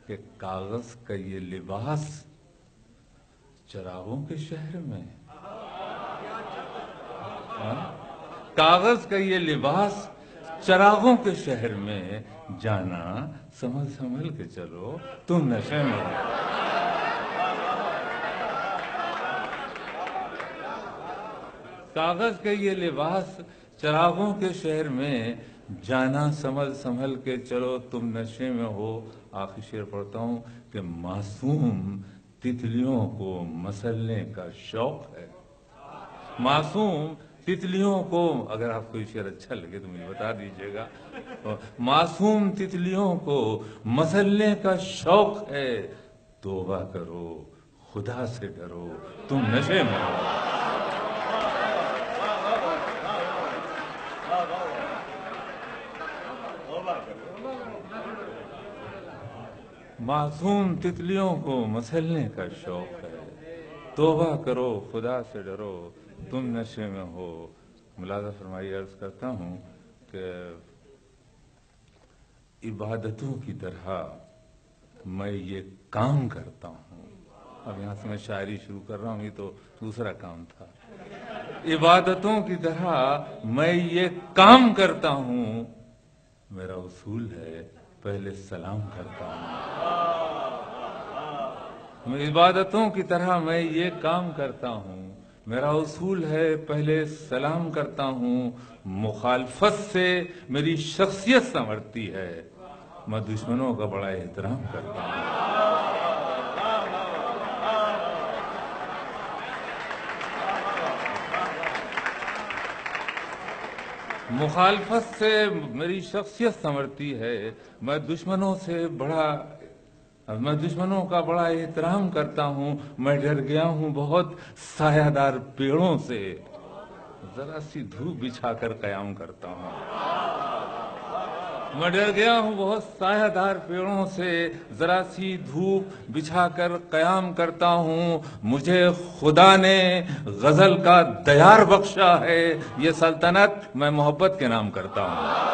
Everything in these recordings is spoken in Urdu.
کہ کاغذ کا یہ لباس چراغوں کے شہر میں، کاغذ کا یہ لباس چراغوں کے شہر میں، جانا سنبھل سنبھل کے چلو تم نشے میں ہو۔ کاغذ کا یہ لباس چراغوں کے شہر میں، جانا سنبھل سنبھل کے چلو تم نشے میں ہو۔ آخری شعر پڑھتا ہوں کہ معصوم تتلیوں کو مسلنے کا شوق ہے۔ معصوم تتلیوں کو، اگر آپ کو یہ شعر اچھا لگے تو مجھے بتا دیجیے گا، معصوم تتلیوں کو مسلنے کا شوق ہے، توبہ کرو خدا سے ڈرو تم نشے میں ہو۔ معصوم تتلیوں کو مسلنے کا شوق ہے، توبہ کرو خدا سے ڈرو تم نشے میں ہو۔ ملاحظہ فرمائیے، عرض کرتا ہوں کہ عبادتوں کی طرح میں یہ کام کرتا ہوں۔ اب یہاں سے میں شاعری شروع کر رہا ہوں، یہ تو دوسرا کام تھا۔ عبادتوں کی طرح میں یہ کام کرتا ہوں، میرا اصول ہے پہلے سلام کرتا ہوں۔ عبادتوں کی طرح میں یہ کام کرتا ہوں، میرا اصول ہے پہلے سلام کرتا ہوں۔ مخالفت سے میری شخصیت سنورتی ہے، میں دشمنوں کا بڑا احترام کرتا ہوں۔ مخالفت سے میری شخصیت سنورتی ہے، میں دشمنوں کا بڑا احترام کرتا ہوں۔ میں ڈر گیا ہوں بہت سایہ دار پیڑوں سے، ذرا سی دھوپ بچھا کر قیام کرتا ہوں۔ میں ڈر گیا ہوں بہت سایہ دار پیڑوں سے، ذرا سی دھوپ بچھا کر قیام کرتا ہوں۔ مجھے خدا نے غزل کا دیار بخشا ہے، یہ سلطنت میں محبت کے نام کرتا ہوں۔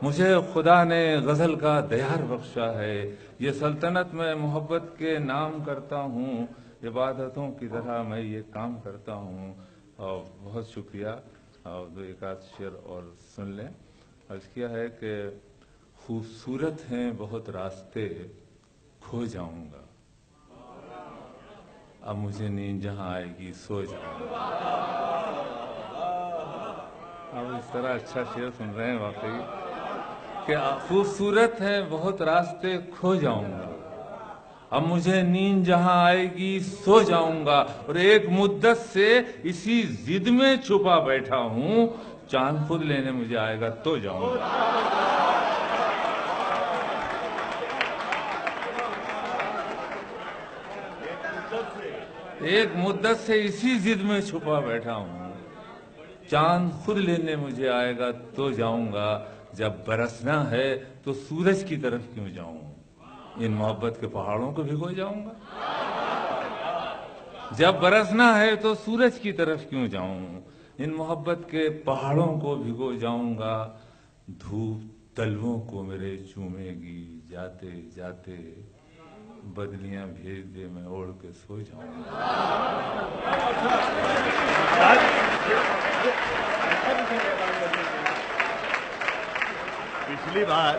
مجھے خدا نے غزل کا دیار بخشا ہے، یہ سلطنت میں محبت کے نام کرتا ہوں۔ عبادتوں کی طرح میں یہ کام کرتا ہوں۔ اور بہت شکریہ۔ اور دو ایک آدھ شعر اور سن لیں۔ عرض کیا ہے کہ خوبصورت ہیں بہت راستے، کھو جاؤں گا، اب مجھے نیند جہاں آئے گی سو جاؤں گا۔ اب اس طرح اچھا شعر سن رہے ہیں واقعی کہ خوبصورت ہیں بہت راستے، کھو جاؤں گا، اب مجھے نیند جہاں آئے گی سو جاؤں گا۔ اور ایک مدت سے اسی ضد میں چھپا بیٹھا ہوں، چاند خود لینے مجھے آئے گا تو جاؤں گا۔ ایک مدت سے اسی ضد میں چھپا بیٹھا ہوں، چاند خود لینے مجھے آئے گا تو جاؤں گا۔ جب برسنا ہے تو سورج کی طرف کیوں جاؤں، ان محبت کے پہاڑوں کو بھگو جاؤں گا۔ جب برسنا ہے تو سورج کی طرف کیوں جاؤں، ان محبت کے پہاڑوں کو بھگو جاؤں گا۔ دھوپ تلووں کو میرے چومے گی جاتے جاتے، بدلیاں بھیج دے میں اوڑھ کے سو جاؤں گا۔ پچھلی بار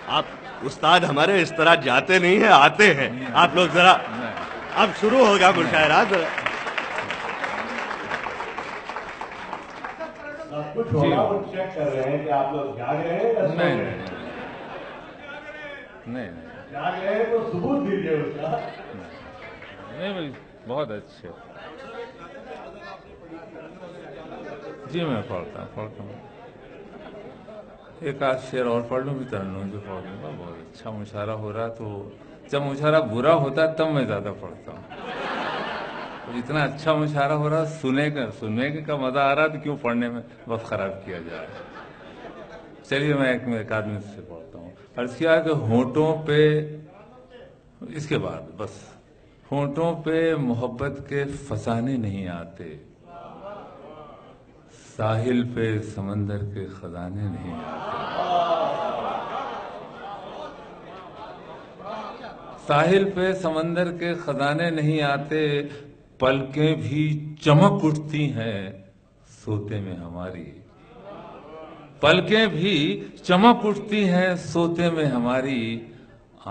آپ استاد ہمارے اس طرح جاتے نہیں ہیں، آتے ہیں۔ آپ لوگ ذرا اب شروع ہوگا مشاعرہ۔ سب کچھ ہوگا، وہ چیک کر رہے ہیں کہ آپ لوگ جاگ رہے ہیں۔ نہیں جاگ رہے ہیں تو ثبوت دیجیے اس کا۔ نہیں، بہت اچھے۔ جی میں پڑھتا ہوں۔ ایک آدھ شعر اور پڑھ لوں بھی، ترنم جو پڑھ لوں گا۔ بہت اچھا مشاعرہ ہو رہا، تو جب مشاعرہ برا ہوتا ہے تب میں زیادہ پڑھتا ہوں۔ اتنا اچھا مشاعرہ ہو رہا، سننے کا مزہ آ رہا، تو کیوں پڑھنے میں وقت خراب کیا جائے۔ چلیے میں ایک آدمی سے پڑھتا ہوں۔ عرض کیا کہ ہونٹوں پہ، اس کے بعد بس، ہونٹوں پہ محبت کے فسانے نہیں آتے، ساحل پہ سمندر کے خزانے نہیں آتے، ساحل پہ سمندر کے خزانے نہیں آتے، پلکیں بھی چمک اٹھتی ہیں سوتے میں ہماری، پلکیں بھی چمک اٹھتی ہیں سوتے میں ہماری،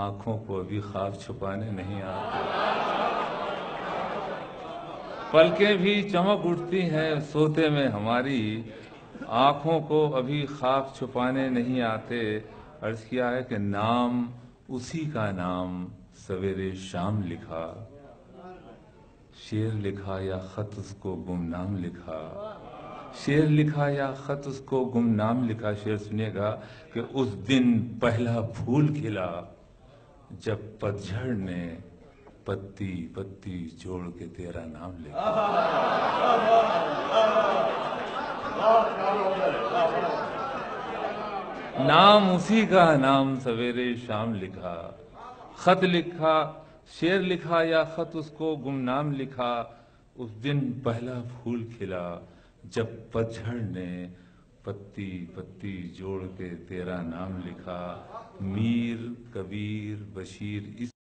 آنکھوں کو ابھی خواب چھپانے نہیں آتے، پلکیں بھی چمک اٹھتی ہیں سوتے میں ہماری، آنکھوں کو ابھی خواب چھپانے نہیں آتے۔ عرض کیا ہے کہ نام اسی کا نام سویرے شام لکھا، شعر لکھا یا خط اس کو گمنام لکھا، شعر لکھا یا خط اس کو گمنام لکھا۔ شعر سنیے گا کہ اس دن پہلا پھول کھلا جب پتجھڑ نے پتی پتی جوڑ کے تیرا نام لکھا، نام اسی کا نام سویرے شام لکھا، خط لکھا، شعر لکھا یا خط اس کو گمنام لکھا، اس دن پہلا پھول کھلا جب پتجھڑ نے پتی پتی جوڑ کے تیرا نام لکھا۔ میر، کبیر، بشیر اس